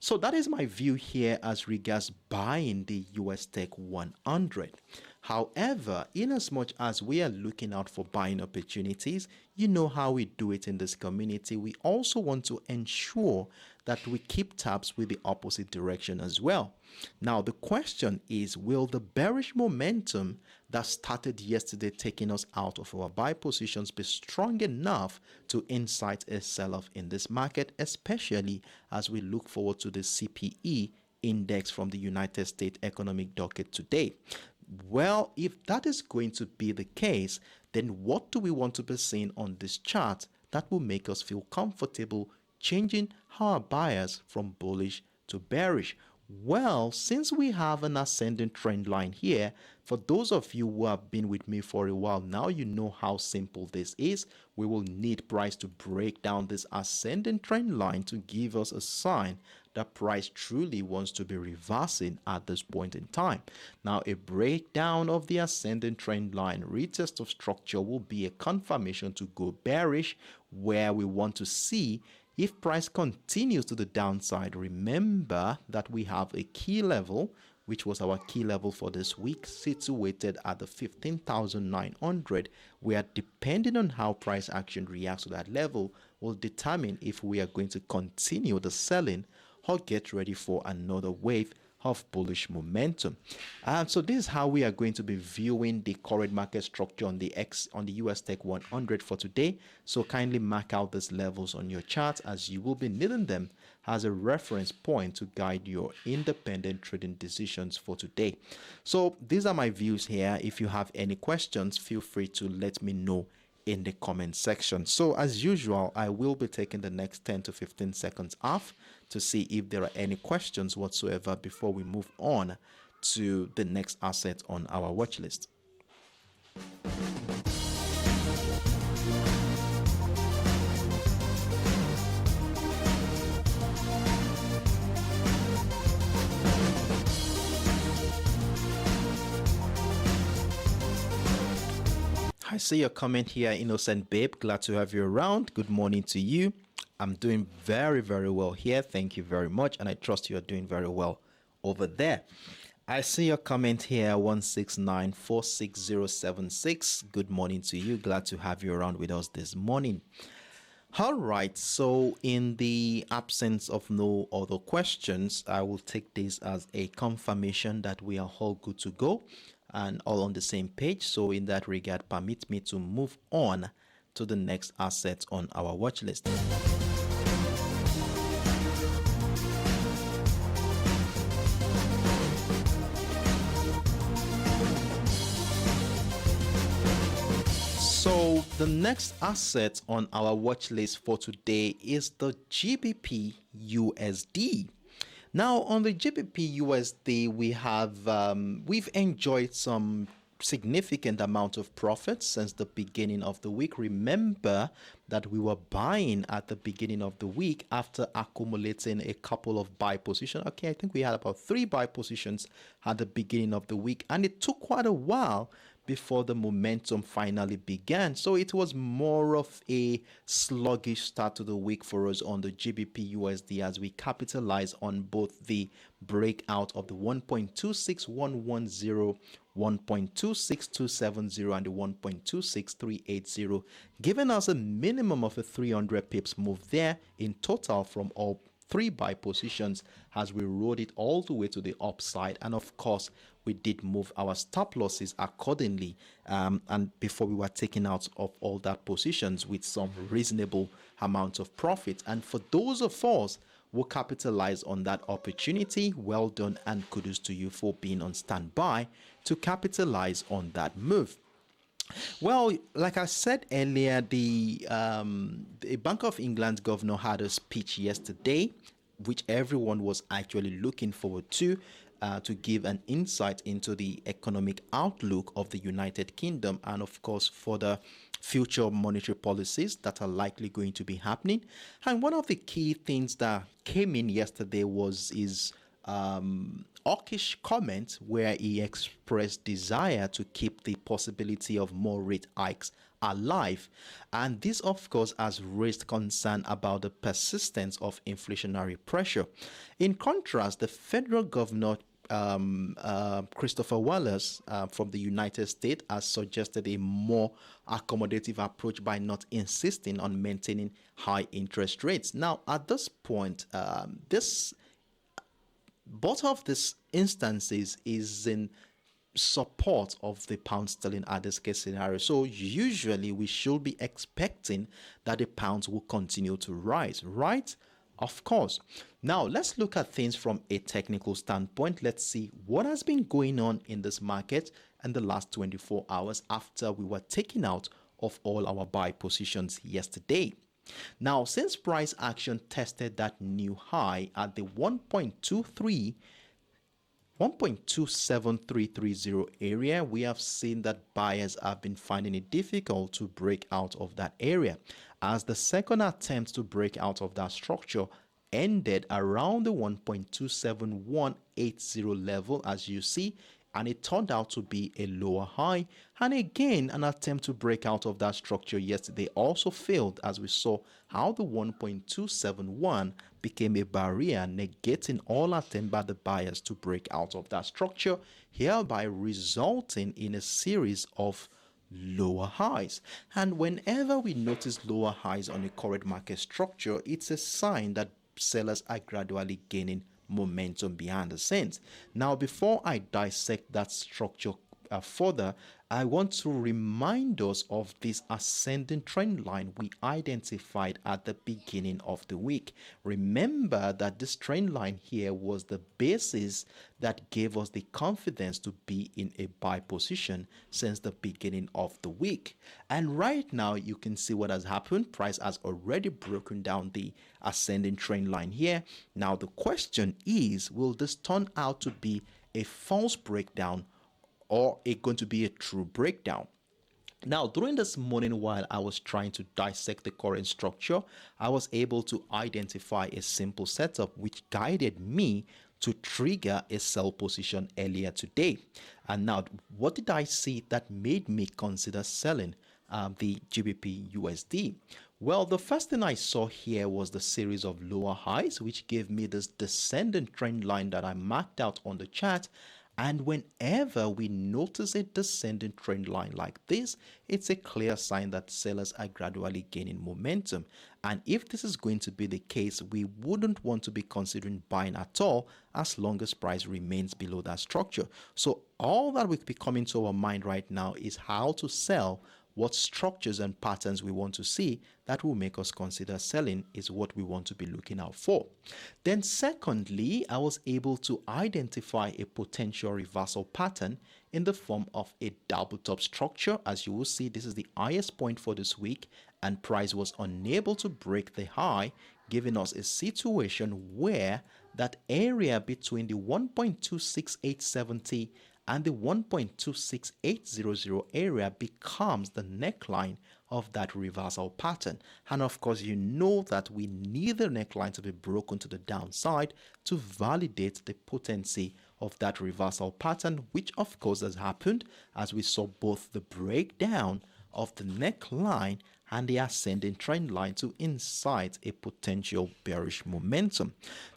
So that is my view here as regards buying the US Tech 100. However, in as much as we are looking out for buying opportunities, you know how we do it in this community. We also want to ensure that we keep tabs with the opposite direction as well. Now, the question is, will the bearish momentum that started yesterday taking us out of our buy positions be strong enough to incite a sell-off in this market, especially as we look forward to the CPE index from the United States economic docket today? Well, if that is going to be the case, then what do we want to be seeing on this chart that will make us feel comfortable changing our bias from bullish to bearish? Well, since we have an ascending trend line here, for those of you who have been with me for a while now, you know how simple this is. We will need price to break down this ascending trend line to give us a sign that price truly wants to be reversing at this point in time. Now, a breakdown of the ascending trend line, retest of structure will be a confirmation to go bearish, where we want to see if price continues to the downside. Remember that we have a key level, which was our key level for this week, situated at the 15,900, where depending on how price action reacts to that level will determine if we are going to continue the selling or get ready for another wave of bullish momentum. So this is how we are going to be viewing the current market structure on the US Tech 100 for today. So kindly mark out these levels on your chart, as you will be needing them as a reference point to guide your independent trading decisions for today. So these are my views here. If you have any questions, feel free to let me know in the comment section. So as usual, I will be taking the next 10 to 15 seconds off to see if there are any questions whatsoever before we move on to the next asset on our watch list. I see your comment here, Innocent Babe. Glad to have you around. Good morning to you. I'm doing very, very well here. Thank you very much. And I trust you are doing very well over there. I see your comment here, 169-46076. Good morning to you. Glad to have you around with us this morning. All right. So in the absence of no other questions, I will take this as a confirmation that we are all good to go and all on the same page. So in that regard, permit me to move on to the next asset on our watch list. So the next asset on our watch list for today is the GBPUSD. Now on the GBPUSD, we have we've enjoyed some significant amount of profits since the beginning of the week. Remember that we were buying at the beginning of the week after accumulating a couple of buy positions. Okay, I think we had about 3 buy positions at the beginning of the week, and it took quite a while before the momentum finally began. So it was more of a sluggish start to the week for us on the GBPUSD as we capitalize on both the breakout of the 1.26110, 1.26270 and the 1.26380, giving us a minimum of a 300 pips move there in total from all 3 buy positions as we rode it all the way to the upside. And of course, we did move our stop losses accordingly, and before we were taken out of all that positions with some reasonable amount of profit. And for those of us who capitalize on that opportunity, well done and kudos to you for being on standby to capitalize on that move. Well, like I said earlier, the Bank of England governor had a speech yesterday, which everyone was actually looking forward to give an insight into the economic outlook of the United Kingdom and, of course, for the future monetary policies that are likely going to be happening. And one of the key things that came in yesterday was hawkish comment where he expressed desire to keep the possibility of more rate hikes alive. And this, of course, has raised concern about the persistence of inflationary pressure. In contrast, the federal governor Christopher Wallace from the United States has suggested a more accommodative approach by not insisting on maintaining high interest rates. Now, at this point, both of these instances is in support of the pound sterling at this case scenario. So usually we should be expecting that the pounds will continue to rise, right? Of course. Now let's look at things from a technical standpoint. Let's see what has been going on in this market in the last 24 hours after we were taken out of all our buy positions yesterday. Now, since price action tested that new high at the 1.27330 area, we have seen that buyers have been finding it difficult to break out of that area, as the second attempt to break out of that structure ended around the 1.27180 level, as you see, and it turned out to be a lower high. And again, an attempt to break out of that structure yesterday also failed, as we saw how the 1.271 became a barrier, negating all attempts by the buyers to break out of that structure, hereby resulting in a series of lower highs. And whenever we notice lower highs on a current market structure, it's a sign that sellers are gradually gaining momentum behind the scenes. Now, before I dissect that structure further, I want to remind us of this ascending trend line we identified at the beginning of the week. Remember that this trend line here was the basis that gave us the confidence to be in a buy position since the beginning of the week. And right now you can see what has happened. Price has already broken down the ascending trend line here. Now the question is, will this turn out to be a false breakdown or it going to be a true breakdown? Now, during this morning, while I was trying to dissect the current structure, I was able to identify a simple setup which guided me to trigger a sell position earlier today. And now, what did I see that made me consider selling the GBPUSD? Well, the first thing I saw here was the series of lower highs, which gave me this descending trend line that I marked out on the chart. And whenever we notice a descending trend line like this, it's a clear sign that sellers are gradually gaining momentum. And if this is going to be the case, we wouldn't want to be considering buying at all as long as price remains below that structure. So all that will be coming to our mind right now is how to sell. What structures and patterns we want to see that will make us consider selling is what we want to be looking out for. Then secondly, I was able to identify a potential reversal pattern in the form of a double top structure. As you will see, this is the highest point for this week, and price was unable to break the high, giving us a situation where that area between the 1.26870 and the 1.26800 area becomes the neckline of that reversal pattern. And of course, you know that we need the neckline to be broken to the downside to validate the potency of that reversal pattern, which of course has happened as we saw both the breakdown of the neckline and the ascending trend line to incite a potential bearish momentum.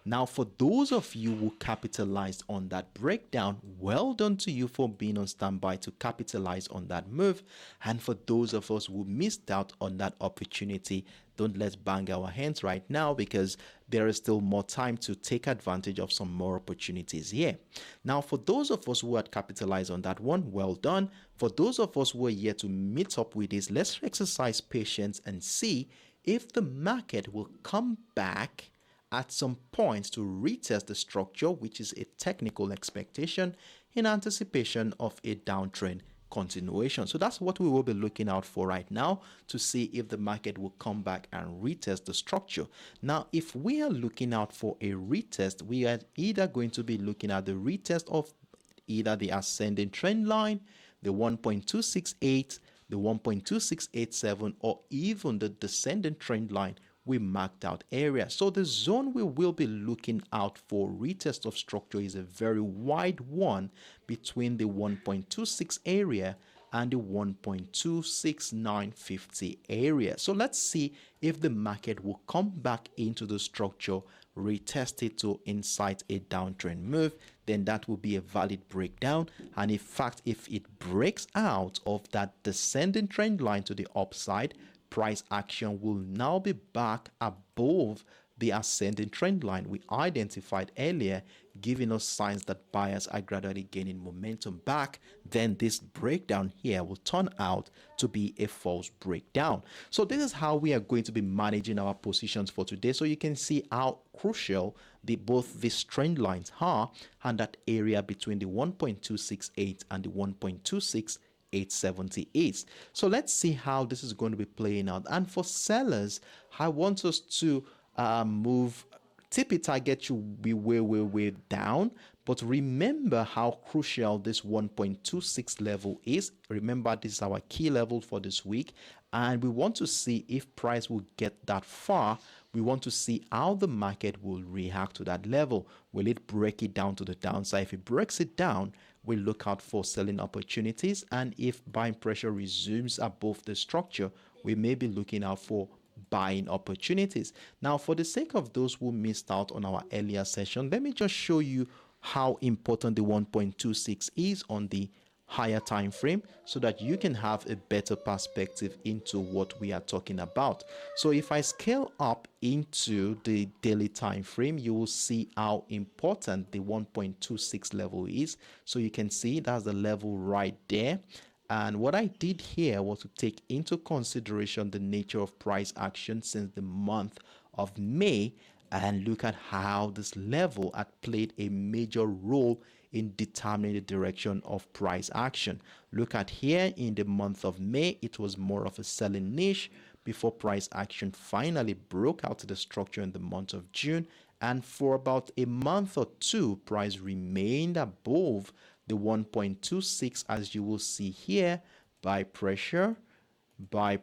Now, for those of you who capitalized on that breakdown, well done to you for being on standby to capitalize on that move. And for those of us who missed out on that opportunity, don't let's bang our hands right now, because there is still more time to take advantage of some more opportunities here. Now, for those of us who had capitalized on that one, well done. For those of us who are yet to meet up with this, let's exercise patience and see if the market will come back at some point to retest the structure, which is a technical expectation in anticipation of a downtrend continuation. So that's what we will be looking out for right now, to see if the market will come back and retest the structure. Now, if we are looking out for a retest, we are either going to be looking at the retest of either the ascending trend line, the 1.268, the 1.2687, or even the descending trend line, we marked out area. So the zone we will be looking out for retest of structure is a very wide one between the 1.26 area and the 1.26950 area. So let's see if the market will come back into the structure, retest it to incite a downtrend move. Then that will be a valid breakdown. And in fact, if it breaks out of that descending trend line to the upside, price action will now be back above the ascending trend line we identified earlier, giving us signs that buyers are gradually gaining momentum back. Then this breakdown here will turn out to be a false breakdown. So this is how we are going to be managing our positions for today. So you can see how crucial both these trend lines are, and that area between the 1.268 and the 1.26878. So let's see how this is going to be playing out. And for sellers, I want us to move TP target should be way down, but remember how crucial this 1.26 level is. Remember, this is our key level for this week, and we want to see if price will get that far. We want to see how the market will react to that level. Will it break it down to the downside? If it breaks it down, we look out for selling opportunities, and if buying pressure resumes above the structure, we may be looking out for buying opportunities. Now, for the sake of those who missed out on our earlier session, let me just show you how important the 1.26 is on the higher time frame, so that you can have a better perspective into what we are talking about. So if I scale up into the daily time frame, you will see how important the 1.26 level is. So you can see that's the level right there. And what I did here was to take into consideration the nature of price action since the month of May, and look at how this level had played a major role in determining the direction of price action. Look at here, in the month of May, it was more of a selling niche before price action finally broke out to the structure in the month of June. And for about a month or two, price remained above the 1.26, as you will see here. Buy pressure. The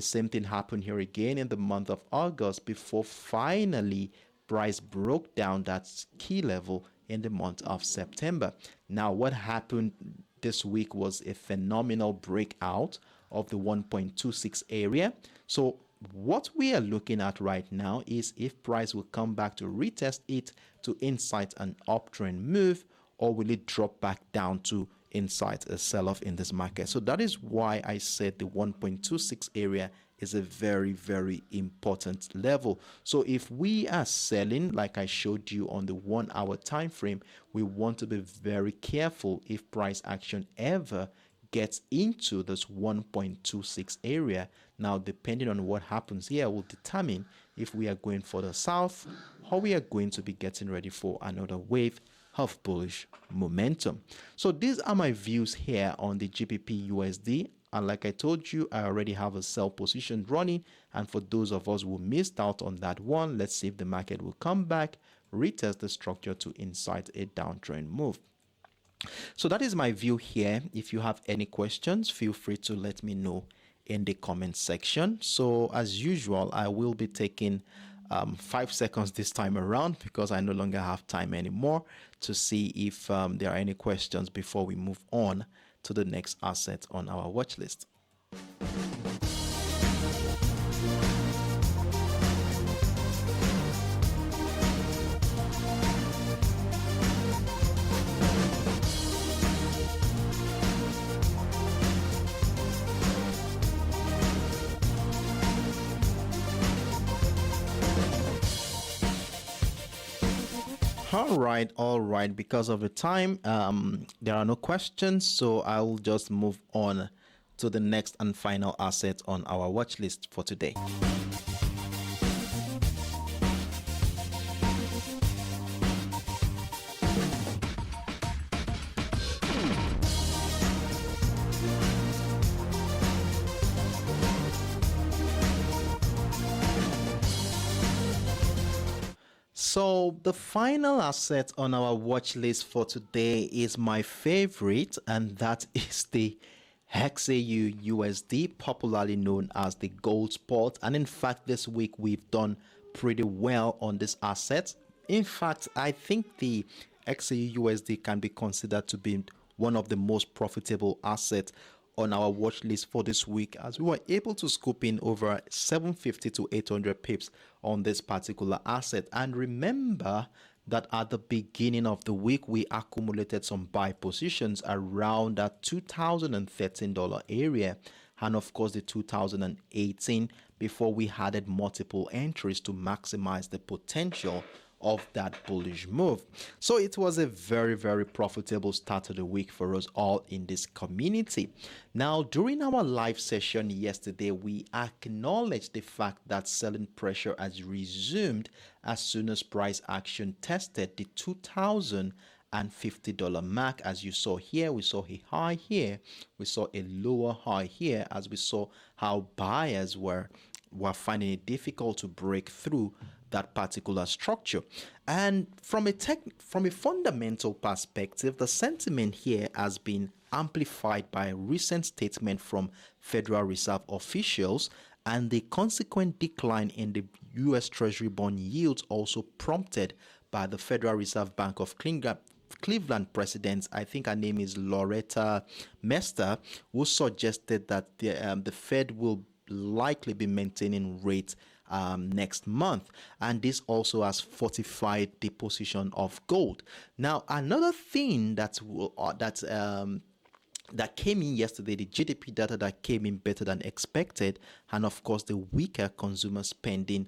same thing happened here again in the month of August before finally price broke down that key level in the month of September. Now, what happened this week was a phenomenal breakout of the 1.26 area. So what we are looking at right now is if price will come back to retest it to incite an uptrend move, or will it drop back down to incite a sell-off in this market. So that is why I said the 1.26 area is a very important level. So if we are selling, like I showed you on the 1 hour time frame, we want to be very careful if price action ever gets into this 1.26 area. Now, depending on what happens here will determine if we are going for the south, or we are going to be getting ready for another wave of bullish momentum. So these are my views here on the GBPUSD. And like I told you, I already have a sell position running. And for those of us who missed out on that one, let's see if the market will come back, retest the structure to incite a downtrend move. So that is my view here. If you have any questions, feel free to let me know in the comment section. So as usual, I will be taking 5 seconds this time around, because I no longer have time anymore, to see if there are any questions before we move on to the next asset on our watch list. All right. Because of the time, there are no questions, so I'll just move on to the next and final asset on our watch list for today. So the final asset on our watch list for today is my favorite, and that is the XAUUSD, popularly known as the gold spot. And in fact, this week we've done pretty well on this asset. In fact, I think the XAUUSD can be considered to be one of the most profitable assets on our watch list for this week, as we were able to scoop in over 750 to 800 pips on this particular asset. And remember that at the beginning of the week, we accumulated some buy positions around that $2013 area, and of course the 2018, before we added multiple entries to maximize the potential of that bullish move. So it was a very, very profitable start to the week for us all in this community. Now, during our live session yesterday, we acknowledged the fact that selling pressure has resumed as soon as price action tested the $2,050 mark. As you saw here, we saw a high here, we saw a lower high here, as we saw how buyers were finding it difficult to break through that particular structure. And from a fundamental perspective, the sentiment here has been amplified by a recent statement from Federal Reserve officials, and the consequent decline in the US Treasury bond yields, also prompted by the Federal Reserve Bank of Cleveland president, I think her name is Loretta Mester, who suggested that the Fed will likely be maintaining rates next month, and this also has fortified the position of gold. Now, another thing that came in yesterday, the GDP data that came in better than expected, and of course the weaker consumer spending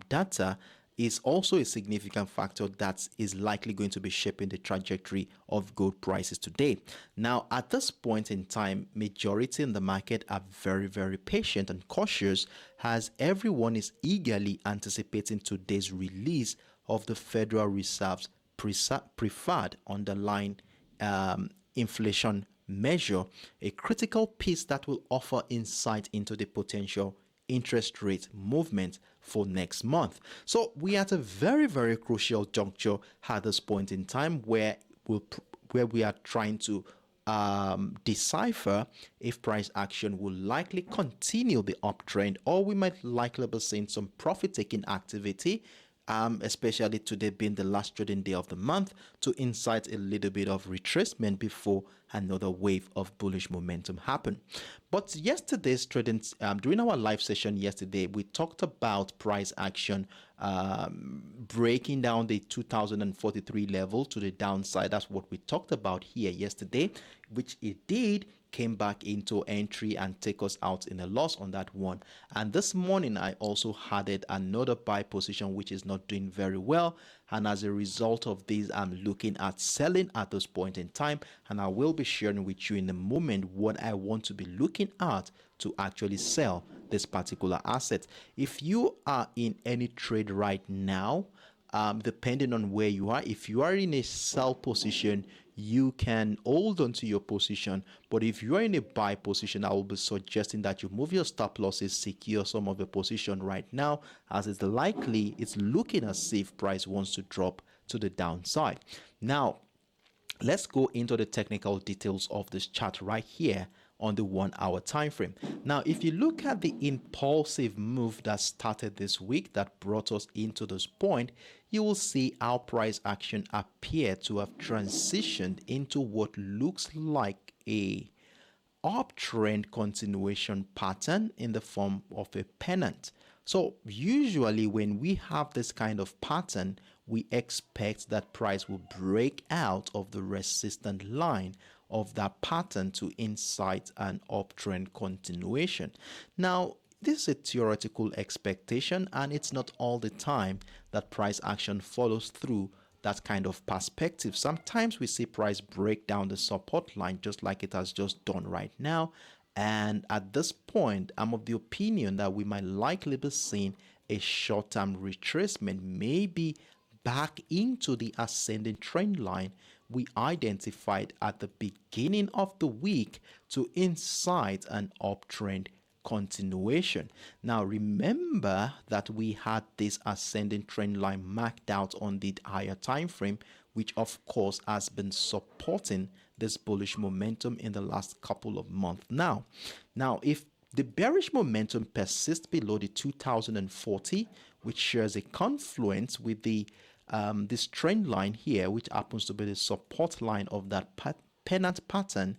data, is also a significant factor that is likely going to be shaping the trajectory of gold prices today. Now, at this point in time, majority in the market are very, very patient and cautious, as everyone is eagerly anticipating today's release of the Federal Reserve's preferred underlying inflation measure, a critical piece that will offer insight into the potential interest rate movement for next month. So we are at a very, very crucial juncture at this point in time, where we are trying to decipher if price action will likely continue the uptrend, or we might likely be seeing some profit-taking activity, especially today being the last trading day of the month, to incite a little bit of retracement before another wave of bullish momentum happen. But yesterday's trading, during our live session yesterday, we talked about price action breaking down the 2043 level to the downside. That's what we talked about here yesterday, which it did. Came back into entry and take us out in a loss on that one. And this morning I also added another buy position, which is not doing very well, and as a result of this, I'm looking at selling at this point in time, and I will be sharing with you in a moment what I want to be looking at to actually sell this particular asset. If you are in any trade right now, depending on where you are, if you are in a sell position, you can hold on to your position. But if you are in a buy position, I will be suggesting that you move your stop losses, secure some of the position right now, as it's looking as if price wants to drop to the downside. Now, let's go into the technical details of this chart right here on the 1 hour time frame. Now, if you look at the impulsive move that started this week that brought us into this point, you will see our price action appear to have transitioned into what looks like a uptrend continuation pattern in the form of a pennant. So usually when we have this kind of pattern, we expect that price will break out of the resistant line of that pattern to incite an uptrend continuation. Now, this is a theoretical expectation, and it's not all the time that price action follows through that kind of perspective. Sometimes we see price break down the support line, just like it has just done right now. And at this point, I'm of the opinion that we might likely be seeing a short-term retracement, maybe back into the ascending trend line we identified at the beginning of the week to incite an uptrend continuation. Now remember that we had this ascending trend line marked out on the higher time frame, which of course has been supporting this bullish momentum in the last couple of months now. Now, if the bearish momentum persists below the 2040, which shares a confluence with the this trend line here, which happens to be the support line of that pennant pattern,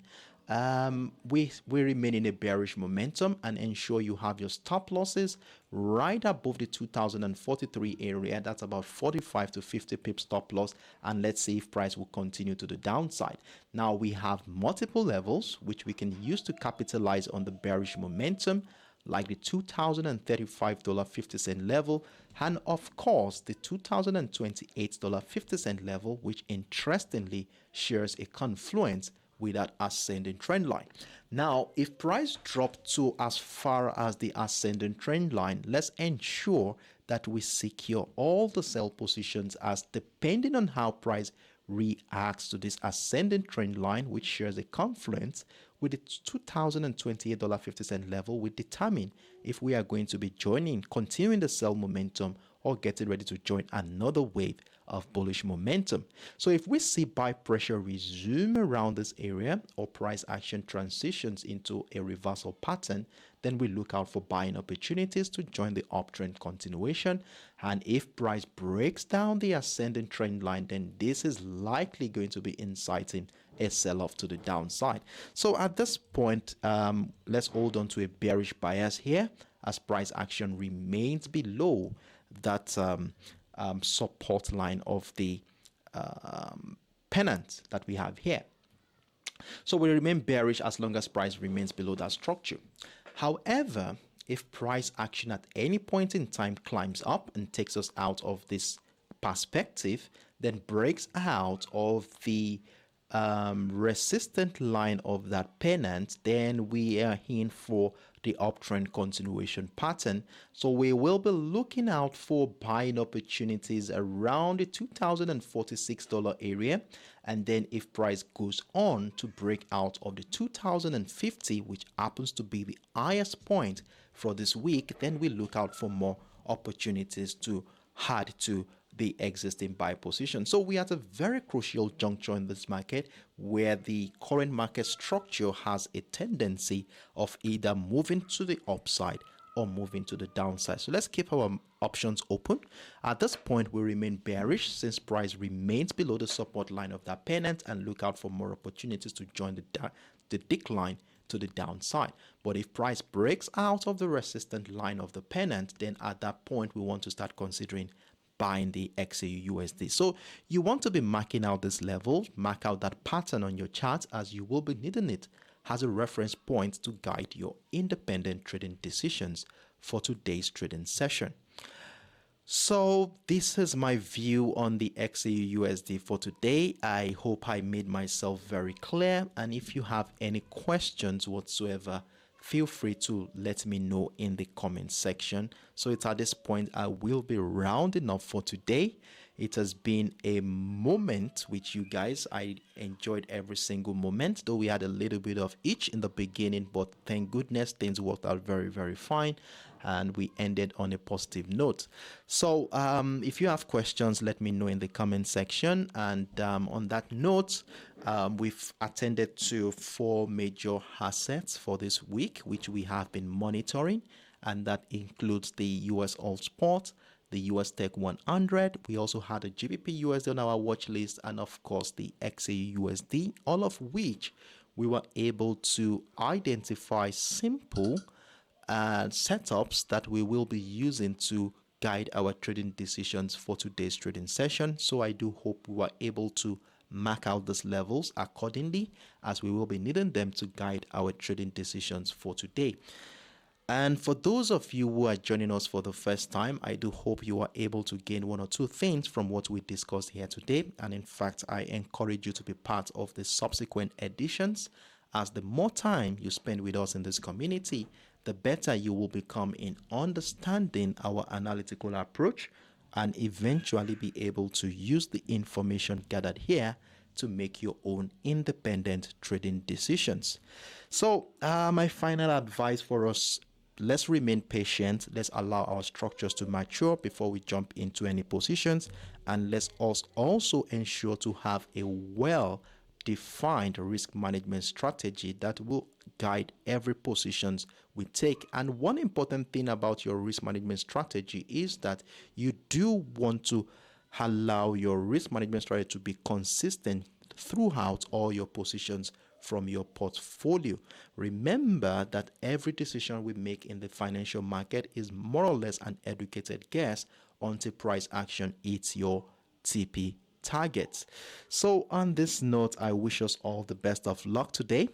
we remain in a bearish momentum, and ensure you have your stop losses right above the 2043 area. That's about 45 to 50 pip stop loss, and let's see if price will continue to the downside. Now we have multiple levels which we can use to capitalize on the bearish momentum, like the $2,035.50 level, and of course the $2,028.50 level, which interestingly shares a confluence with that ascending trend line. Now, if price dropped to as far as the ascending trend line, let's ensure that we secure all the sell positions, as depending on how price reacts to this ascending trend line, which shares a confluence with the $2,028.50 level, will determine if we are going to be continuing the sell momentum, or getting ready to join another wave of bullish momentum. So if we see buy pressure resume around this area, or price action transitions into a reversal pattern, then we look out for buying opportunities to join the uptrend continuation. And if price breaks down the ascending trend line, then this is likely going to be inciting a sell-off to the downside. So at this point, let's hold on to a bearish bias here, as price action remains below that support line of the pennant that we have here. So we remain bearish as long as price remains below that structure. However, if price action at any point in time climbs up and takes us out of this perspective, then breaks out of the resistant line of that pennant, then we are in for the uptrend continuation pattern. So we will be looking out for buying opportunities around the $2,046 area, and then if price goes on to break out of the 2050, which happens to be the highest point for this week, then we look out for more opportunities to add to the existing buy position. So we are at a very crucial juncture in this market, where the current market structure has a tendency of either moving to the upside or moving to the downside. So let's keep our options open. At this point, we remain bearish since price remains below the support line of that pennant, and look out for more opportunities to join the decline to the downside. But if price breaks out of the resistant line of the pennant, then at that point we want to start considering buying the XAUUSD. So you want to be marking out this level, mark out that pattern on your chart, as you will be needing it as a reference point to guide your independent trading decisions for today's trading session. So this is my view on the XAUUSD for today. I hope I made myself very clear, and if you have any questions whatsoever, feel free to let me know in the comment section. So it's at this point I will be rounding up for today. It has been a moment with you guys. I enjoyed every single moment, though we had a little bit of each in the beginning, but thank goodness things worked out very, very fine, and we ended on a positive note. So if you have questions, let me know in the comment section. And on that note, we've attended to 4 major assets for this week, which we have been monitoring, and that includes the USOILSPOT, the USTech100. We also had a GBPUSD on our watch list, and of course the XAUUSD, all of which we were able to identify simple setups that we will be using to guide our trading decisions for today's trading session. So I do hope we were able to mark out these levels accordingly, as we will be needing them to guide our trading decisions for today. And for those of you who are joining us for the first time, I do hope you are able to gain 1 or 2 things from what we discussed here today. And in fact, I encourage you to be part of the subsequent editions, as the more time you spend with us in this community, the better you will become in understanding our analytical approach, and eventually be able to use the information gathered here to make your own independent trading decisions. So my final advice for us: let's remain patient. Let's allow our structures to mature before we jump into any positions. And let's also ensure to have a well defined risk management strategy that will guide every positions we take. And one important thing about your risk management strategy is that you do want to allow your risk management strategy to be consistent throughout all your positions from your portfolio. Remember that every decision we make in the financial market is more or less an educated guess until price action hits your TP targets. So on this note, I wish us all the best of luck today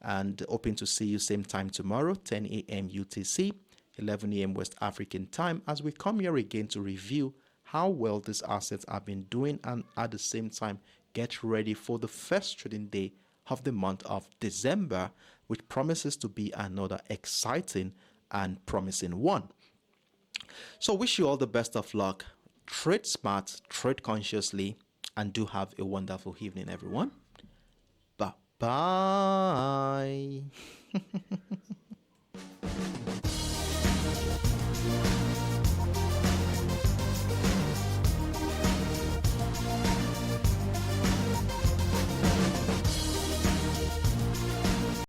and hoping to see you same time tomorrow, 10 a.m. UTC, 11 a.m. West African time, as we come here again to review how well these assets have been doing and at the same time get ready for the first trading day of the month of December, which promises to be another exciting and promising one. So wish you all the best of luck. Trade smart, trade consciously, and do have a wonderful evening, everyone. Bye bye.